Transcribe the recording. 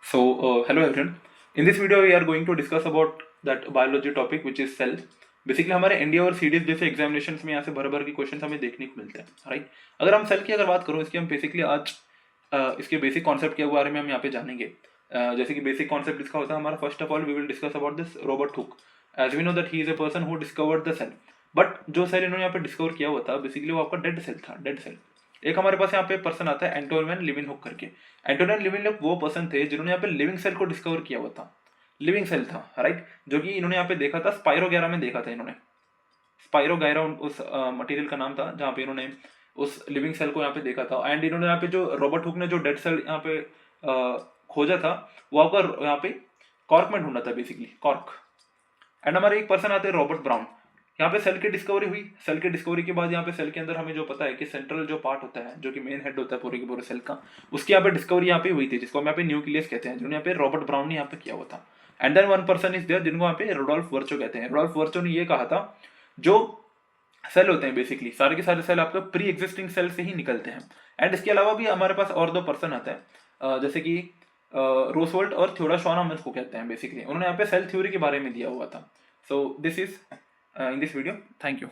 Hello everyone. In this video, we are going to discuss about that biology topic, which is cell. Basically हमारे NDA और CDS जैसे examinations में यहाँ से भर भर के क्वेश्चन हमें देखने को मिलते हैं, राइट। अगर हम सेल की अगर बात करूँ, इसकी हम बेसिकली आज इसके बेसिक कॉन्सेप्ट के बारे में हम यहाँ पे जानेंगे। जैसे कि बेसिक कॉन्सेप्ट इसका होता है हमारा, first of all we will discuss about this Robert Hooke. As we know that he is a person who discovered the cell, but जो सेल इन्होंने यहाँ पे डिस्कवर किया हुआ था बेसिकली वो आपका डेड सेल था, डेड सेल। एक हमारे पास यहाँ पे पर्सन आता है एंटोनियन लिविनहुक करके। एंटोनियन लिविनहुक वो पर्सन थे जिन्होंने यहाँ पे लिविंग सेल को डिस्कवर किया हुआ था। लिविंग सेल था, राइट, जो कि इन्होंने यहाँ पे देखा था स्पाइरोगैरा में देखा था इन्होंने। स्पाइरोगैरा उस मटेरियल का नाम था जहाँ पे इन्होंने उस लिविंग सेल को यहाँ पे देखा था। एंड इन्होंने यहाँ पे जो रॉबर्ट हुक ने जो डेड सेल यहाँ पे खोजा था वो आपका यहाँ पे कॉर्क में ढूंढा था, बेसिकली कॉर्क। एंड हमारे एक पर्सन आते हैं रॉबर्ट ब्राउन। यहाँ पे सेल की डिस्कवरी हुई। सेल की डिस्कवरी के बाद यहाँ पे सेल के अंदर हमें जो पता है कि सेंट्रल जो पार्ट होता है, जो कि मेन हेड होता है पूरे के पूरे सेल का, उसकी यहाँ पे डिस्कवरी यहाँ पे हुई थी, जिसको हम यहाँ पे न्यूक्लियस कहते हैं, जिन्होंने यहाँ पे रॉबर्ट ब्राउन ने यहाँ पे किया हुआ था। And then one person is there जिनको यहाँ पे रोडोल्फ वर्चो कहते हैं। रोडोल्फ वर्चो ने ये कहा था जो सेल होते हैं बेसिकली सारे के सारे सेल आपके प्री एग्जिस्टिंग सेल से ही निकलते हैं। एंड इसके अलावा भी हमारे पास और दो पर्सन आते हैं, जैसे कि रोसवेल्ट और थ्योडोर श्वान हम इसको कहते हैं। बेसिकली उन्होंने यहाँ पे सेल थ्योरी के बारे में दिया हुआ था। So this is in this video. Thank you.